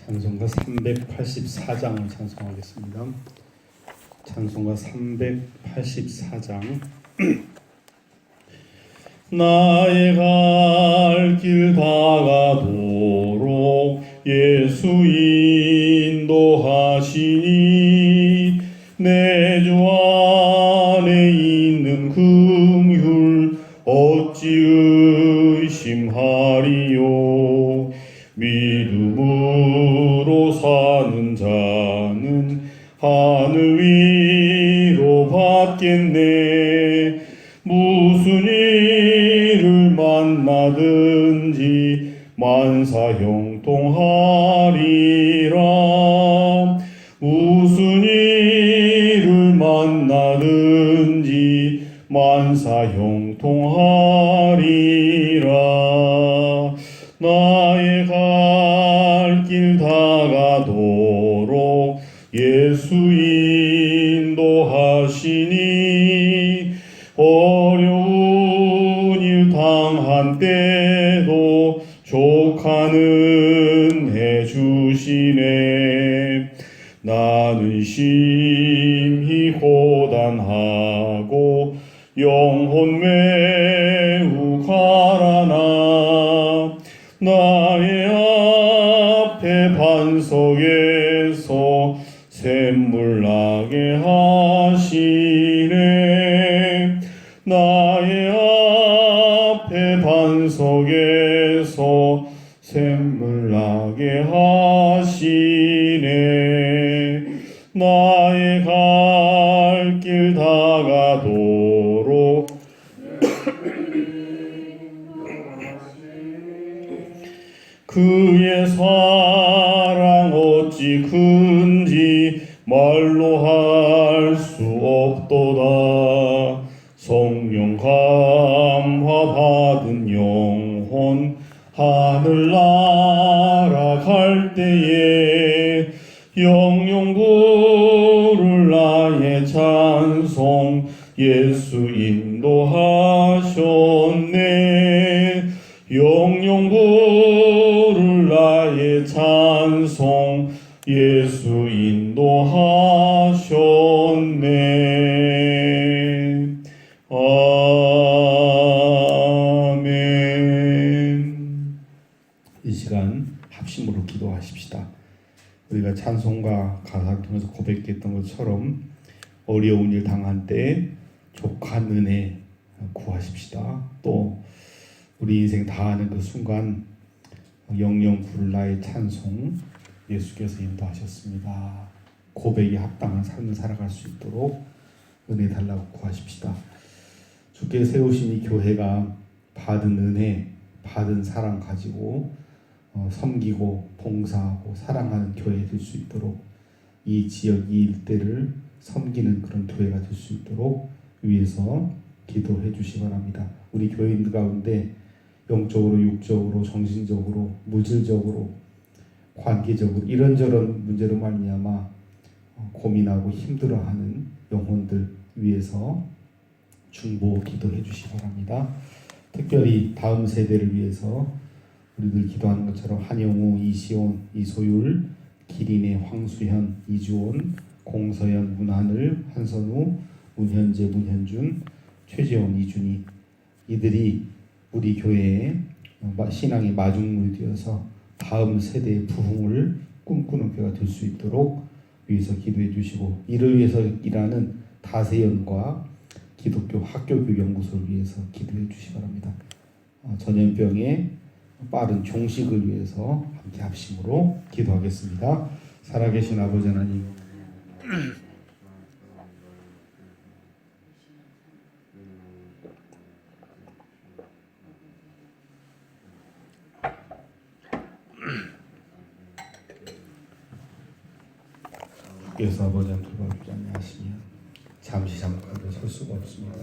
찬송가 384장을 찬송하겠습니다. 찬송가 384장. 나의 갈 길 다가도록 예수 인도하시니 내 주 안에 있는 긍휼 어찌 의심하리요. 믿음으로 사는 자는 하늘 위로 받겠네. 무슨 일을 만나든지 만사 형통하리라. 무슨 일을 만나든지 만사 형통하리라. 나의 갈 길 다가도록 예수 인도하시니 어려운 일 당한 때도 족하는 해 주시네. 나는 심히 고단하고 영혼 매우 가라나. 나의 앞에 반석에서 샘물 나게 하시네. 나의 앞에 반석에서 샘물 나게 하시네. 나의 갈 길 다가도록 그의 사랑 어찌 큰지 말로 할 수 없도다. 성령 감화 받은 영혼 하늘 날아갈 때에 영영 부를 나의 찬송 예수 인도하셨네. 영영 부를 나의 찬송 예수 인도하셨네. 아멘. 이 시간 합심으로 기도하십시다. 우리가 찬송가 가사를 통해서 고백했던 것처럼 어려운 일 당한 때 족한 은혜 구하십시다. 또 우리 인생 다하는 그 순간 영영 부를 나의 찬송 예수께서 인도하셨습니다. 고백에 합당한 삶을 살아갈 수 있도록 은혜 달라고 구하십시다. 주께 세우신 이 교회가 받은 은혜, 받은 사랑 가지고 섬기고 봉사하고 사랑하는 교회 될 수 있도록 이 지역, 이 일대를 섬기는 그런 교회가 될 수 있도록 위해서 기도해 주시기 바랍니다. 우리 교회인들 가운데 영적으로, 육적으로, 정신적으로, 물질적으로, 관계적으로 이런저런 문제로 말미암아 고민하고 힘들어하는 영혼들 위해서 중보 기도해 주시기 바랍니다. 특별히 다음 세대를 위해서 우리들 기도하는 것처럼 한영우, 이시온, 이소율, 기린의 황수현, 이주온, 공서연, 문하늘, 한선우, 문현재, 문현준, 최재원, 이준희 이들이 우리 교회의 신앙의 마중물이 되어서 다음 세대의 부흥을 꿈꾸는 교회가 될 수 있도록 위해서 기도해 주시고 이를 위해서 일하는 다세연과 기독교 학교교연구소를 위해서 기도해 주시기 바랍니다. 전염병의 빠른 종식을 위해서 함께 합심으로 기도하겠습니다. 살아계신 아버지 하나님, 주께서 아버지 앞에 돌아오지 아니하시면 잠시 잠깐도 설 수가 없습니다.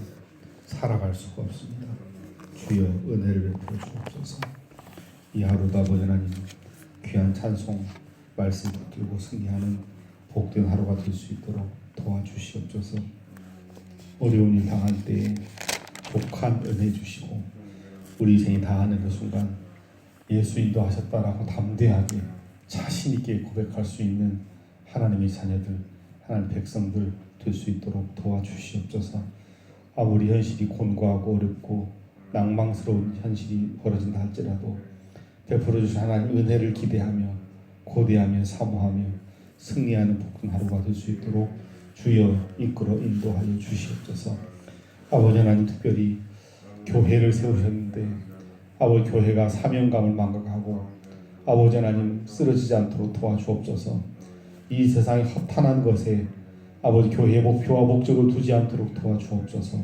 살아갈 수가 없습니다. 주여 은혜를 베풀어 주옵소서. 이 하루도 아버지 하나님 귀한 찬송 말씀 붙들고 승리하는 복된 하루가 될 수 있도록 도와주시옵소서. 어려운 일 당할 때에 족한 은혜 주시고 우리 인생이 다하는 그 순간 예수 인도하셨다라고 담대하게 자신 있게 고백할 수 있는 하나님의 자녀들, 하나님 백성들 될 수 있도록 도와주시옵소서. 아무리 현실이 곤고하고 어렵고 낭망스러운 현실이 벌어진다 할지라도 베풀어 주신 하나님 은혜를 기대하며 고대하며 사모하며 승리하는 복된 하루가 될 수 있도록 주여 이끌어 인도하여 주시옵소서. 아버지 하나님, 특별히 교회를 세우셨는데 아버지 교회가 사명감을 망각하고 아버지 하나님 쓰러지지 않도록 도와주옵소서. 이 세상의 허탄한 것에 아버지 교회의 목표와 목적을 두지 않도록 도와주옵소서.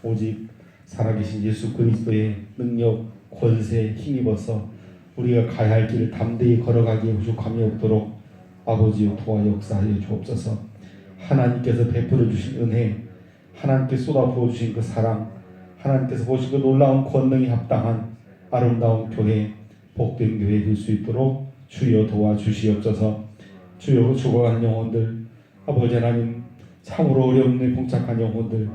오직 살아계신 예수 그리스도의 능력, 권세에 힘입어서 우리가 가야 할 길을 담대히 걸어가기에 부족함이 없도록 아버지여 도와 역사하여 주옵소서. 하나님께서 베풀어 주신 은혜, 하나님께 쏟아부어 주신 그 사랑, 하나님께서 보신 그 놀라운 권능이 합당한 아름다운 교회, 복된 교회 될 수 있도록 주여 도와주시옵소서. 주여 죽어가는 영혼들, 아버지 하나님 참으로 어려운 데 봉착한 영혼들,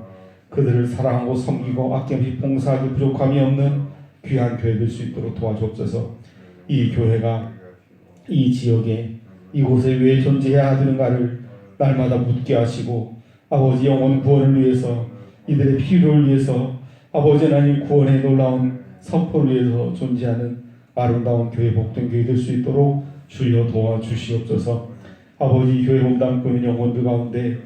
그들을 사랑하고 섬기고 아낌없이 봉사하기 부족함이 없는 귀한 교회 될 수 있도록 도와주옵소서. 이 교회가 이 지역에 이곳에 왜 존재해야 되는가를 날마다 묻게 하시고 아버지 영혼 구원을 위해서 이들의 필요를 위해서 아버지 하나님 구원의 놀라운 선포를 위해서 존재하는 아름다운 교회, 복된 교회 될 수 있도록 주여 도와주시옵소서. 아버지 교회 몸담고 있는 영혼들 가운데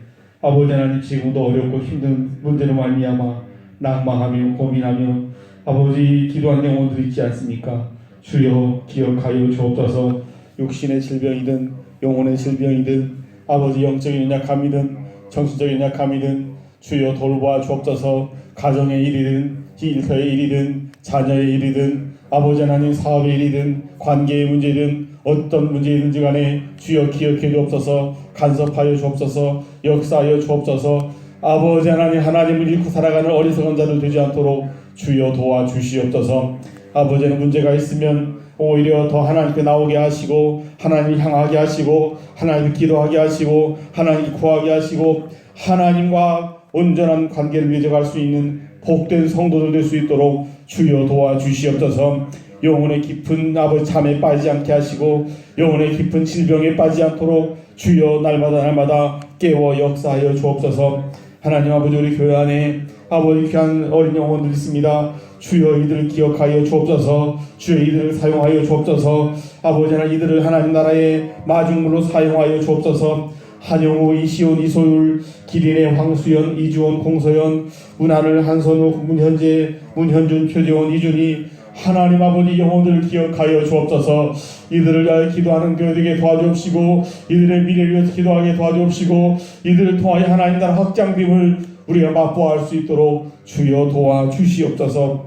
아버지 하나님 지금도 어렵고 힘든 문제로 말미암아 낭망하며 고민하며 아버지 기도하는 영혼들 있지 않습니까? 주여 기억하여 주옵소서. 육신의 질병이든 영혼의 질병이든 아버지 영적인 연약함이든 정신적인 연약함이든 주여 돌보아 주옵소서. 가정의 일이든 일터의 일이든 자녀의 일이든 아버지 하나님 사업의 일이든 관계의 문제든 어떤 문제이든지 간에 주여 기억해 주옵소서. 간섭하여 주옵소서. 역사하여 주옵소서. 아버지 하나님, 하나님을 잃고 살아가는 어리석은 자들 되지 않도록 주여 도와주시옵소서. 아버지는 문제가 있으면 오히려 더 하나님께 나오게 하시고 하나님을 향하게 하시고 하나님을 기도하게 하시고 하나님을 구하게 하시고 하나님과 온전한 관계를 맺어갈 수 있는 복된 성도들 될 수 있도록 주여 도와주시옵소서. 영혼의 깊은 아버지 잠에 빠지지 않게 하시고 영혼의 깊은 질병에 빠지지 않도록 주여 날마다 깨워 역사하여 주옵소서. 하나님 아버지, 우리 교회 안에 아버지 귀한 어린 영혼들 있습니다. 주여 이들을 기억하여 주옵소서. 주여 이들을 사용하여 주옵소서. 아버지 하나님, 이들을 하나님 나라의 마중물로 사용하여 주옵소서. 한영우, 이시온, 이소율, 기린의 황수연, 이주원, 공서연, 문하늘, 한선우, 문현재, 문현준, 표재원, 이준희, 하나님 아버지 영혼들을 기억하여 주옵소서. 이들을 위하여 기도하는 교회에게 도와주옵시고 이들의 미래를 위해서 기도하게 도와주옵시고 이들을 통하여 하나님 나라 확장됨을 우리가 맛보아 할 수 있도록 주여 도와주시옵소서.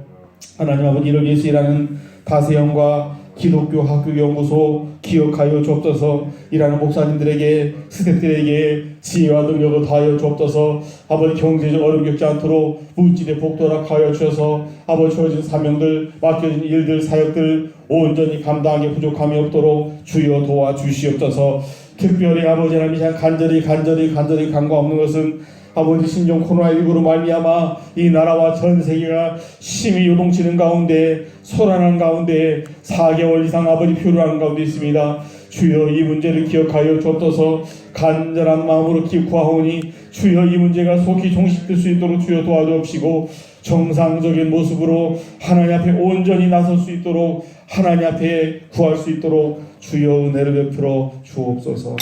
하나님 아버지, 이를 위해서 일하는 다세형과 기독교 학교연구소 기억하여 주옵소서. 일하는 목사님들에게 스태프들에게 지혜와 능력을 다하여 주옵소서. 아버지 경제적 어려움 겪지 않도록 물질의 복도락하여 주셔서 아버지 주어진 사명들, 맡겨진 일들, 사역들 온전히 감당하기 부족함이 없도록 주여 도와주시옵소서. 특별히 아버지 하나님, 간절히 간구가 없는 것은 아버지 신종 코로나19로 말미암아 이 나라와 전 세계가 심히 요동치는 가운데, 소란한 가운데 4개월 이상 아버지 표류하는 가운데 있습니다. 주여 이 문제를 기억하여 주옵소서. 간절한 마음으로 구하오니 주여 이 문제가 속히 종식될 수 있도록 주여 도와주옵시고 정상적인 모습으로 하나님 앞에 온전히 나설 수 있도록 하나님 앞에 구할 수 있도록 주여 은혜를 베풀어 주옵소서.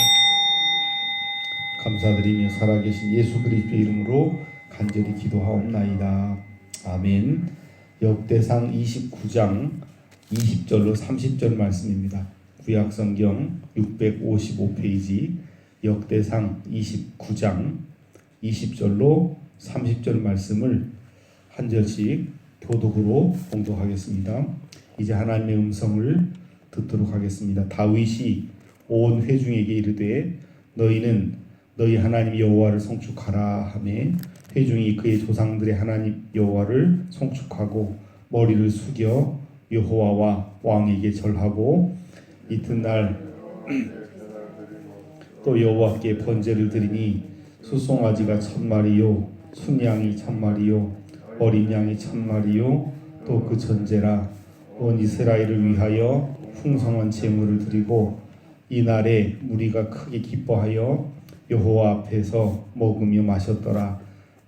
감사드리며 살아계신 예수 그리스도의 이름으로 간절히 기도하옵나이다. 아멘. 역대상 29장 20절로 30절 말씀입니다. 구약성경 655페이지 역대상 29장 20절로 30절 말씀을 한 절씩 교독으로 봉독하겠습니다. 이제 하나님의 음성을 듣도록 하겠습니다. 다윗이 온 회중에게 이르되 너희는 너희 하나님 여호와를 송축하라 하매 회중이 그의 조상들의 하나님 여호와를 송축하고 머리를 숙여 여호와와 왕에게 절하고 이튿날 또 여호와께 번제를 드리니 수송아지가 1000마리요 순양이 1000마리요 어린 양이 1000마리요 또 그 전제라 온 이스라엘을 위하여 풍성한 제물을 드리고 이날에 무리가 크게 기뻐하여 여호와 앞에서 먹으며 마셨더라.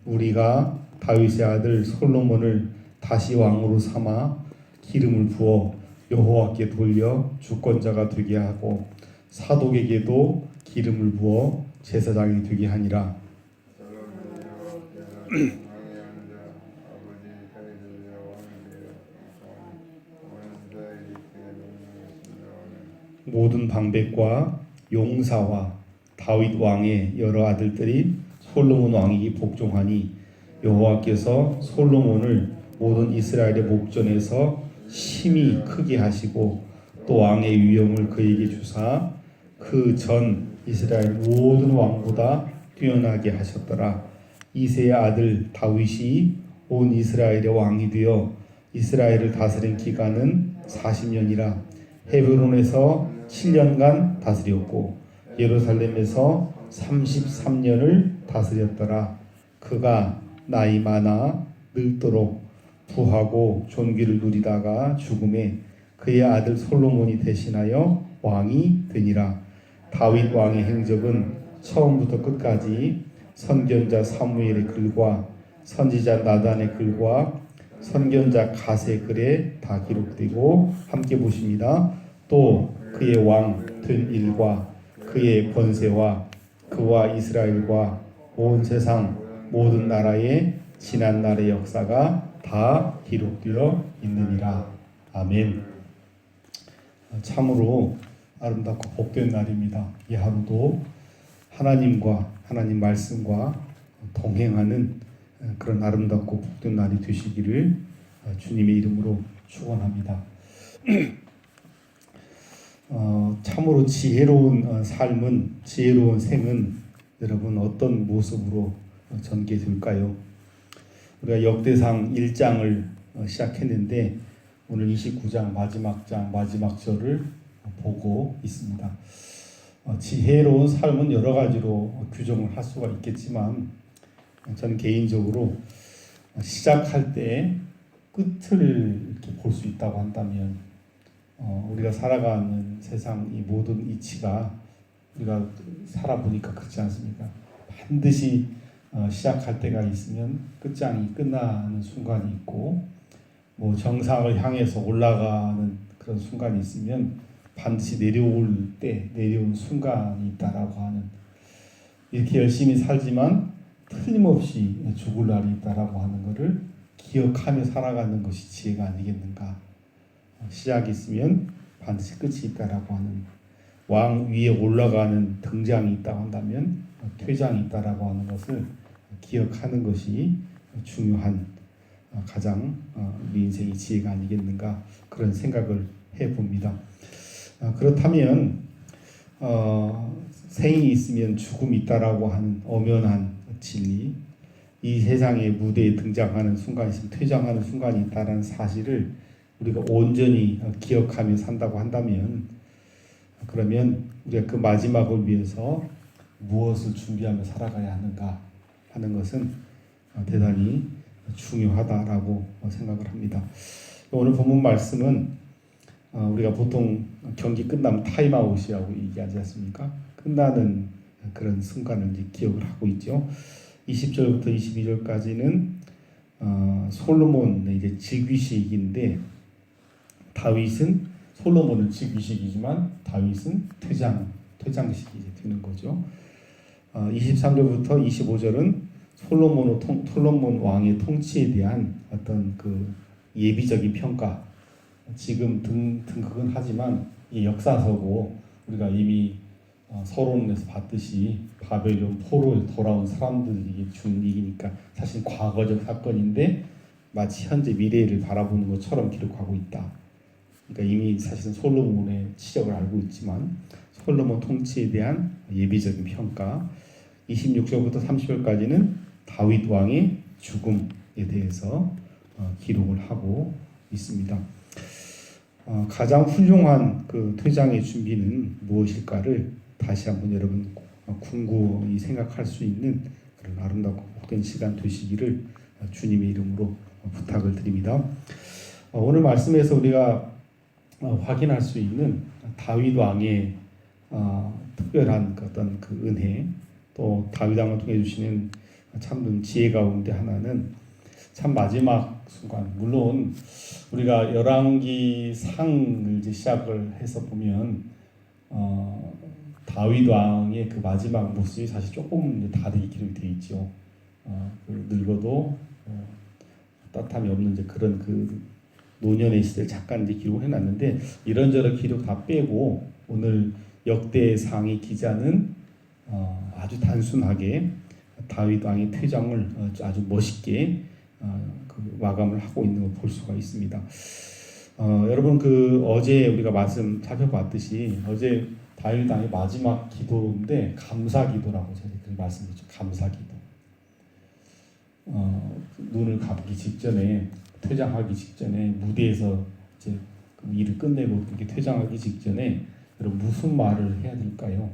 우리가 다윗의 아들 솔로몬을 다시 왕으로 삼아 기름을 부어 여호와께 돌려 주권자가 되게 하고 사독에게도 기름을 부어 제사장이 되게 하니라. 모든 방백과 용사와 다윗 왕의 여러 아들들이 솔로몬 왕에게 복종하니 여호와께서 솔로몬을 모든 이스라엘의 목전에서 심히 크게 하시고 또 왕의 위엄을 그에게 주사 그 전 이스라엘 모든 왕보다 뛰어나게 하셨더라. 이새의 아들 다윗이 온 이스라엘의 왕이 되어 이스라엘을 다스린 기간은 40년이라. 헤브론에서 7년간 다스렸고 예루살렘에서 33년을 다스렸더라. 그가 나이 많아 늙도록 부하고 존귀를 누리다가 죽음에 그의 아들 솔로몬이 대신하여 왕이 되니라. 다윗 왕의 행적은 처음부터 끝까지 선견자 사무엘의 글과 선지자 나단의 글과 선견자 갓의 글에 다 기록되고 함께 보십니다. 또 그의 왕 된 일과 그의 권세와 그와 이스라엘과 온 세상 모든 나라의 지난 날의 역사가 다 기록되어 있느니라. 아멘. 참으로 아름답고 복된 날입니다. 이 하루도 하나님과 하나님 말씀과 동행하는 그런 아름답고 복된 날이 되시기를 주님의 이름으로 축원합니다. 참으로 지혜로운 삶은, 지혜로운 생은 여러분 어떤 모습으로 전개될까요? 우리가 역대상 1장을 시작했는데 오늘 29장 마지막 장 마지막 절을 보고 있습니다. 지혜로운 삶은 여러 가지로 규정을 할 수가 있겠지만 저는 개인적으로 시작할 때 끝을 이렇게 볼 수 있다고 한다면 우리가 살아가는 세상 이 모든 이치가 우리가 살아보니까 그렇지 않습니까? 반드시 시작할 때가 있으면 끝장이 끝나는 순간이 있고 뭐 정상을 향해서 올라가는 그런 순간이 있으면 반드시 내려올 때 내려온 순간이 있다라고 하는, 이렇게 열심히 살지만 틀림없이 죽을 날이 있다라고 하는 것을 기억하며 살아가는 것이 지혜가 아니겠는가. 시작이 있으면 반드시 끝이 있다라고 하는, 왕 위에 올라가는 등장이 있다고 한다면 퇴장이 있다라고 하는 것을 기억하는 것이 중요한 가장 우리 인생의 지혜가 아니겠는가, 그런 생각을 해봅니다. 그렇다면 생이 있으면 죽음이 있다라고 하는 엄연한 진리, 이 세상의 무대에 등장하는 순간이 있으면 퇴장하는 순간이 있다는 사실을 우리가 온전히 기억하며 산다고 한다면, 그러면 우리가 그 마지막을 위해서 무엇을 준비하며 살아가야 하는가 하는 것은 대단히 중요하다라고 생각을 합니다. 오늘 본문 말씀은 우리가 보통 경기 끝나면 타임아웃이라고 얘기하지 않습니까? 끝나는 그런 순간을 이제 기억을 하고 있죠. 20절부터 22절까지는 솔로몬의 이제 즉위식인데, 다윗은 솔로몬은 즉위식이지만 다윗은 퇴장식이 되는 거죠. 23절부터 25절은 솔로몬 왕의 통치에 대한 어떤 그 예비적인 평가. 지금 등극은 하지만 이 역사서고 우리가 이미 서론에서 봤듯이 바벨론 포로에 돌아온 사람들이 준 얘기니까 사실 과거적 사건인데 마치 현재 미래를 바라보는 것처럼 기록하고 있다. 그러니까 이미 사실은 솔로몬의 치적을 알고 있지만 솔로몬 통치에 대한 예비적인 평가. 26절부터 30절까지는 다윗 왕의 죽음에 대해서 기록을 하고 있습니다. 가장 훌륭한 그 퇴장의 준비는 무엇일까를 다시 한번 여러분 궁구히 생각할 수 있는 그런 아름답고 복된 시간 되시기를 주님의 이름으로 부탁을 드립니다. 오늘 말씀에서 우리가 확인할 수 있는 다윗 왕의 특별한 어떤 그 은혜, 또 다윗 왕을 통해 주시는 참된 지혜 가운데 하나는 참 마지막 순간, 물론 우리가 열왕기상을 이제 시작을 해서 보면 다윗 왕의 그 마지막 모습이 사실 조금 이제 다르게 기록이 되어 있죠. 그 늙어도 따뜻함이 없는 이제 그런 그 노년의 시대를 잠깐 이제 기록을 해놨는데, 이런저런 기록 다 빼고 오늘 역대상의 기자는 아주 단순하게 다윗 왕의 퇴장을 아주 멋있게 그 마감을 하고 있는 걸 볼 수가 있습니다. 여러분, 그 어제 우리가 말씀 살펴봤듯이 어제 다윗 왕의 마지막 기도인데 감사 기도라고 저희들이 말씀드렸죠. 감사 기도. 눈을 감기 직전에, 퇴장하기 직전에, 무대에서 이제 그 일을 끝내고 이렇게 퇴장하기 직전에 여러분 무슨 말을 해야 될까요?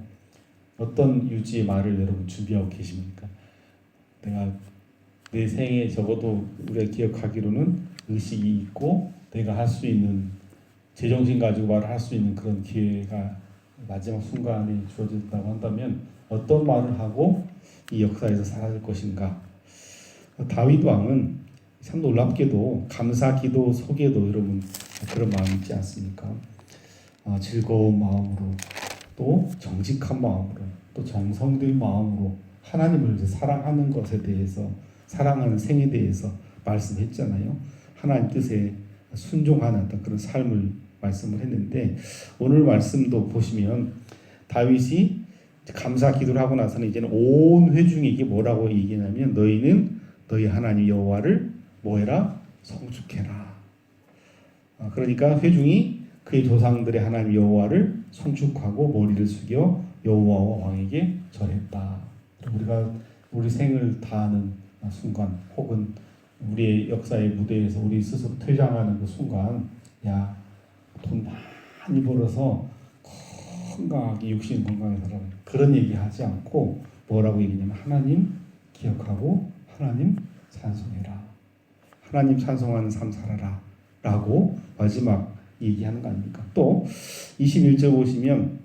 어떤 유지의 말을 여러분 준비하고 계십니까? 내가 내 생에 적어도 우리가 기억하기로는 의식이 있고 내가 할 수 있는, 제정신 가지고 말을 할 수 있는 그런 기회가 마지막 순간에 주어졌다고 한다면 어떤 말을 하고 이 역사에서 사라질 것인가? 다윗 왕은 참 놀랍게도 감사 기도 속에도 여러분 그런 마음이 있지 않습니까? 즐거운 마음으로, 또 정직한 마음으로, 또 정성된 마음으로 하나님을 이제 사랑하는 것에 대해서, 사랑하는 생에 대해서 말씀했잖아요. 하나님 뜻에 순종하는 그런 삶을 말씀을 했는데, 오늘 말씀도 보시면 다윗이 감사 기도를 하고 나서는 이제는 온 회중에게 뭐라고 얘기하냐면, 너희는 너희 하나님 여호와를 뭐해라? 송축해라. 그러니까 회중이 그의 조상들의 하나님 여호와를 송축하고 머리를 숙여 여호와와 왕에게 절했다. 우리가 우리 생을 다하는 순간, 혹은 우리의 역사의 무대에서 우리 스스로 퇴장하는 그 순간, 야, 돈 많이 벌어서 건강하게, 육신 건강에 살아, 그런 얘기 하지 않고 뭐라고 얘기냐면, 하나님 기억하고 하나님 찬송해라, 하나님 찬송하는 삶 살아라 라고 마지막 얘기하는 거 아닙니까? 또 21절 보시면,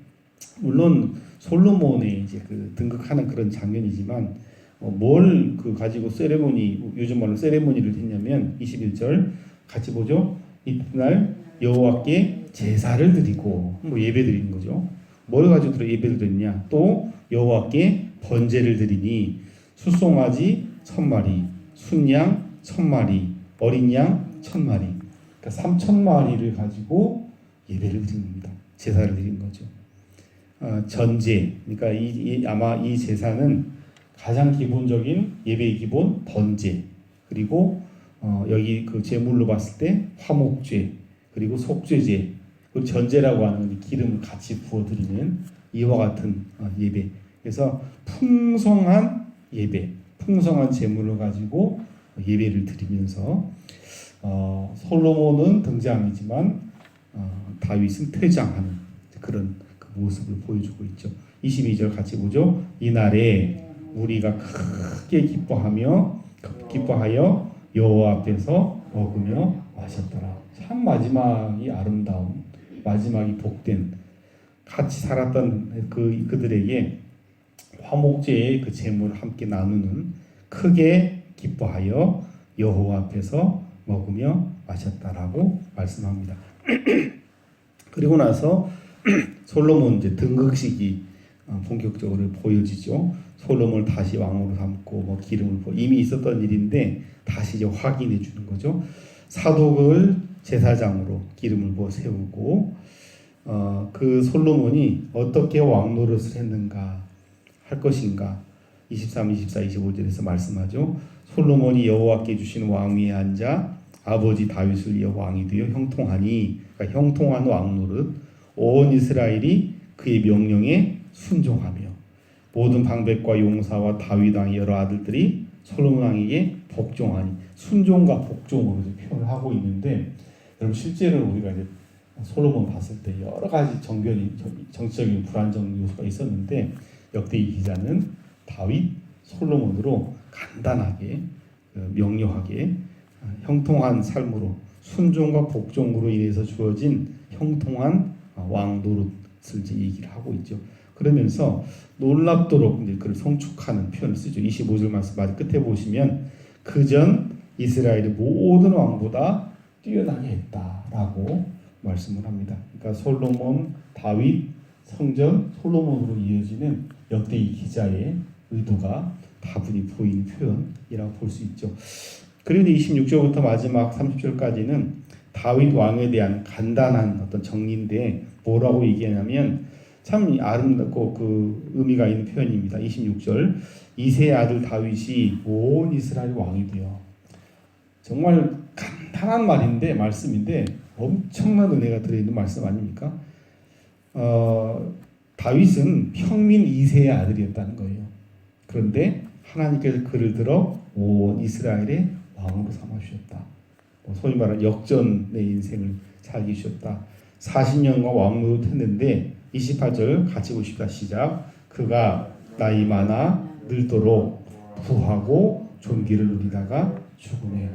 물론 솔로몬의 이제 그 등극하는 그런 장면이지만 뭘 그 가지고 세레모니, 요즘 말로 세레모니를 했냐면 21절 같이 보죠. 이튿날 여호와께 제사를 드리고, 뭐 예배 드리는 거죠. 뭘 가지고 예배를 드리냐? 또 여호와께 번제를 드리니 숫송아지 1000마리, 순양 1000마리, 어린 양 1000마리, 그러니까 3000마리를 가지고 예배를 드린 겁니다. 제사를 드린 거죠. 전제, 그러니까 아마 이 제사는 가장 기본적인 예배의 기본 번제, 그리고 여기 그 제물로 봤을 때 화목제, 그리고 속죄제, 그리고 전제라고 하는 기름을 같이 부어드리는 이와 같은 예배. 그래서 풍성한 예배, 풍성한 제물을 가지고 예배를 드리면서 솔로몬은 등장이지만 다윗은 퇴장하는 그런 그 모습을 보여주고 있죠. 22절 같이 보죠. 이날에 우리가 크게 기뻐하여 여호와 앞에서 먹으며 마셨더라. 참 마지막이 아름다운, 마지막이 복된, 같이 살았던 그들에게 화목제의 그 제물을 함께 나누는, 크게 기뻐하여 여호와 앞에서 먹으며 마셨다라고 말씀합니다. 그리고 나서 솔로몬 이제 등극식이 본격적으로 보여지죠. 솔로몬을 다시 왕으로 삼고 뭐 기름을 부어, 이미 있었던 일인데 다시 이제 확인해 주는 거죠. 사독을 제사장으로 기름을 부어 세우고, 그 솔로몬이 어떻게 왕 노릇을 했는가 할 것인가 23, 24, 25절에서 말씀하죠. 솔로몬이 여호와께 주신 왕 위에 앉아 아버지 다윗을 이어 왕이 되어 형통하니, 그러니까 형통한 왕 노릇, 온 이스라엘이 그의 명령에 순종하며 모든 방백과 용사와 다윗 왕의 여러 아들들이 솔로몬 왕에게 복종하니, 순종과 복종으로 표현을 하고 있는데, 여러분 실제로 우리가 이제 솔로몬 봤을 때 여러 가지 정치적인 불안정 요소가 있었는데, 역대 이 기자는 다윗, 솔로몬으로 간단하게, 명료하게 형통한 삶으로, 순종과 복종으로 인해서 주어진 형통한 왕 노릇 이제 얘기를 하고 있죠. 그러면서 놀랍도록 이제 그를 성축하는 표현을 쓰죠. 25절 말씀 마지 끝에 보시면 그전 이스라엘의 모든 왕보다 뛰어나게 했다라고 말씀을 합니다. 그러니까 솔로몬, 다윗, 성전, 솔로몬으로 이어지는 역대 이 기자의 의도가 다분히 보이는 표현이라고 볼 수 있죠. 그리고 26절부터 마지막 30절까지는 다윗 왕에 대한 간단한 어떤 정리인데 뭐라고 얘기하냐면 참 아름답고 그 의미가 있는 표현입니다. 26절 이세의 아들 다윗이 온 이스라엘 왕이 되어 정말 간단한 말인데 말씀인데 엄청난 은혜가 들어있는 말씀 아닙니까? 다윗은 평민 이세의 아들이었다는 거예요. 그런데 하나님께서 그를 들어 온 이스라엘의 왕으로 삼아주셨다. 소위 말하는 역전의 인생을 살게 주셨다. 40년간 왕으로 했는데 28절 같이 보십시다. 시작. 그가 나이 많아 늙도록 부하고 존귀를 누리다가 죽으네.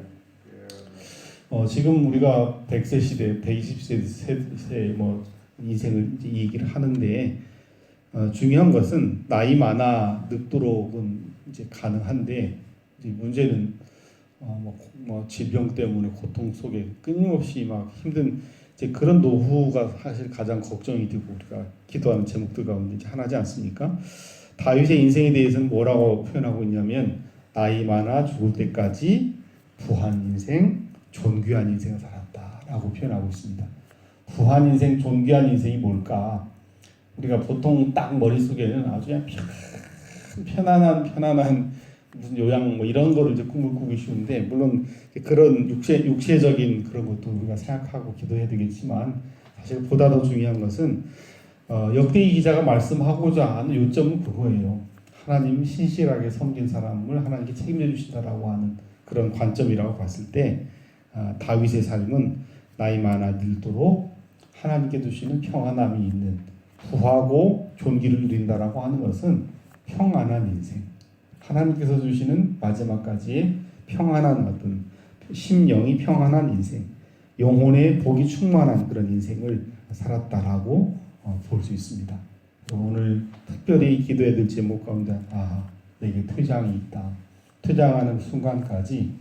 지금 우리가 100세 시대, 120세 뭐 인생을 이제 얘기를 하는데 중요한 것은 나이 많아 늙도록은 이제 가능한데 이제 문제는 뭐 질병 때문에 고통 속에 끊임없이 막 힘든 이제 그런 노후가 사실 가장 걱정이 되고 우리가 기도하는 제목들 가운데 이제 하나지 않습니까? 다윗의 인생에 대해서는 뭐라고 표현하고 있냐면 나이 많아 죽을 때까지 부한 인생, 존귀한 인생을 살았다라고 표현하고 있습니다. 부한 인생, 존귀한 인생이 뭘까? 우리가 보통 딱 머릿속에는 아주 그냥 편안한 무슨 요양 뭐 이런 거를 이제 꿈을 꾸기 쉬운데 물론 그런 육체적인 그런 것도 우리가 생각하고 기도해야 되겠지만 사실 보다 더 중요한 것은 역대기 기자가 말씀하고자 하는 요점은 그거예요. 하나님 신실하게 섬긴 사람을 하나님께 책임져 주신다라고 하는 그런 관점이라고 봤을 때 다윗의 삶은 나이 많아 늙도록 하나님께 주시는 평안함이 있는 부하고 존귀를 누린다라고 하는 것은 평안한 인생, 하나님께서 주시는 마지막까지의 평안한 어떤 심령이 평안한 인생, 영혼의 복이 충만한 그런 인생을 살았다라고 볼 수 있습니다. 오늘 특별히 기도해야 될 제목 가운데 내게 퇴장이 있다. 퇴장하는 순간까지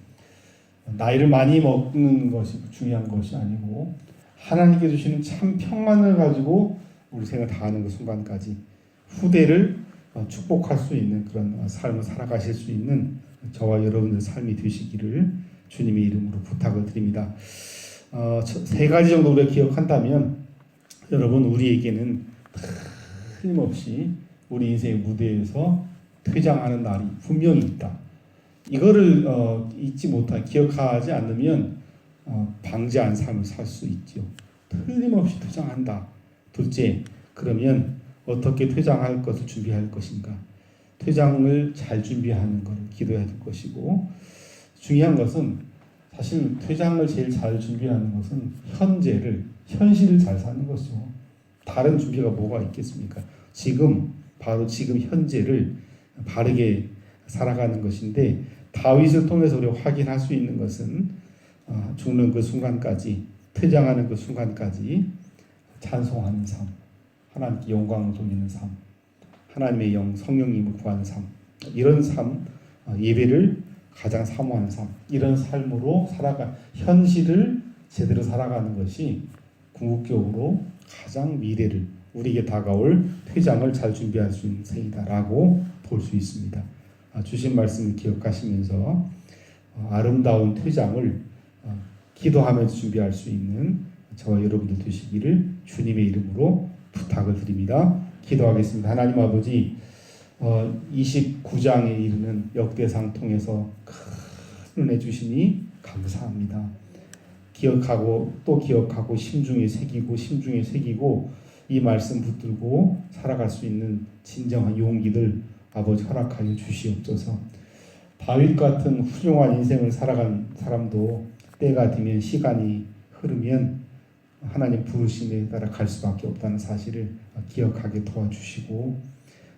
나이를 많이 먹는 것이 중요한 것이 아니고 하나님께 주시는 참 평안을 가지고 우리 생을 다하는 그 순간까지 후대를 축복할 수 있는 그런 삶을 살아가실 수 있는 저와 여러분의 삶이 되시기를 주님의 이름으로 부탁을 드립니다. 세 가지 정도 우리가 기억한다면 여러분 우리에게는 틀림없이 우리 인생의 무대에서 퇴장하는 날이 분명히 있다. 이거를 잊지 못하 기억하지 않으면 방지한 삶을 살 수 있죠. 틀림없이 퇴장한다. 둘째, 그러면 어떻게 퇴장할 것을 준비할 것인가? 퇴장을 잘 준비하는 것을 기도해야 될 것이고 중요한 것은 사실 퇴장을 제일 잘 준비하는 것은 현실을 잘 사는 것이죠. 다른 준비가 뭐가 있겠습니까? 바로 지금 현재를 바르게 살아가는 것인데 다윗을 통해서 우리가 확인할 수 있는 것은 죽는 그 순간까지 퇴장하는 그 순간까지 찬송하는 삶, 하나님께 영광을 돌리는 삶, 하나님의 영 성령님을 구하는 삶, 이런 삶, 예배를 가장 사모하는 삶, 이런 삶으로 현실을 제대로 살아가는 것이 궁극적으로 가장 미래를 우리에게 다가올 퇴장을 잘 준비할 수 있는 생이다라고 볼 수 있습니다. 주신 말씀을 기억하시면서 아름다운 퇴장을 기도하면서 준비할 수 있는 저와 여러분들 되시기를 주님의 이름으로 부탁을 드립니다. 기도하겠습니다. 하나님 아버지 29장에 이르는 역대상 통해서 큰 은혜 주시니 감사합니다. 기억하고 또 기억하고 심중에 새기고 이 말씀 붙들고 살아갈 수 있는 진정한 용기들 아버지 허락하여 주시옵소서. 다윗 같은 훌륭한 인생을 살아간 사람도 때가 되면 시간이 흐르면 하나님 부르심에 따라 갈 수밖에 없다는 사실을 기억하게 도와주시고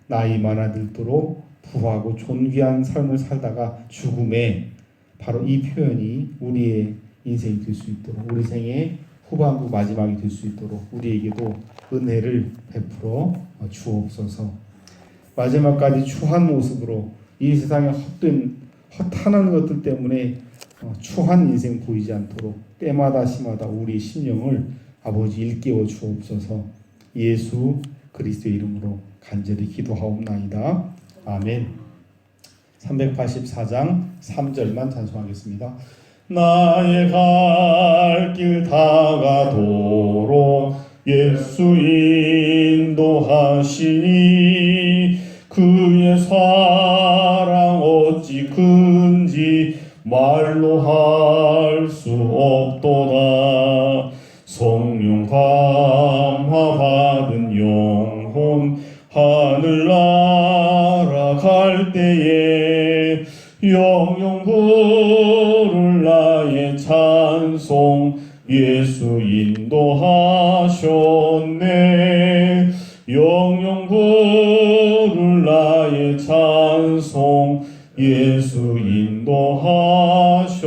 나이 많아 늙도록 부하고 존귀한 삶을 살다가 죽음에 바로 이 표현이 우리의 인생이 될 수 있도록 우리 생의 후반부 마지막이 될 수 있도록 우리에게도 은혜를 베풀어 주옵소서. 마지막까지 추한 모습으로 이 세상에 허탄한 것들 때문에 추한 인생 보이지 않도록 때마다 시마다 우리 심령을 아버지 일깨워 주옵소서. 예수 그리스도의 이름으로 간절히 기도하옵나이다. 아멘. 384장 3절만 찬송하겠습니다. 나의 갈 길 다가도록 예수 인도하시니 그의 사랑 어찌 큰지 말로 할 수 없도다. 성령 감화 받은 영혼 하늘 날아갈 때에 영영 부를 나의 찬송 예수 인도하셨네. 영영 부를 나의 찬송 예수 인도하셨네.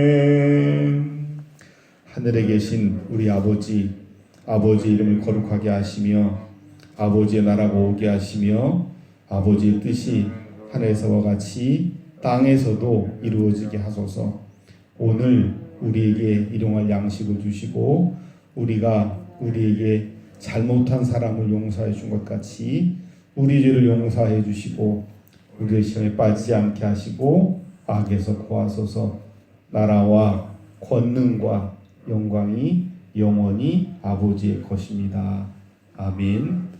아멘. 하늘에 계신 우리 아버지 이름을 거룩하게 하시며 아버지의 나라가 오게 하시며 아버지의 뜻이 하늘에서와 같이 땅에서도 이루어지게 하소서. 오늘 우리에게 일용할 양식을 주시고 우리가 우리에게 잘못한 사람을 용서해 준 것 같이 우리 죄를 용서해 주시고 우리의 시험에 빠지지 않게 하시고 악에서 구하소서. 나라와 권능과 영광이 영원히 아버지의 것입니다. 아멘.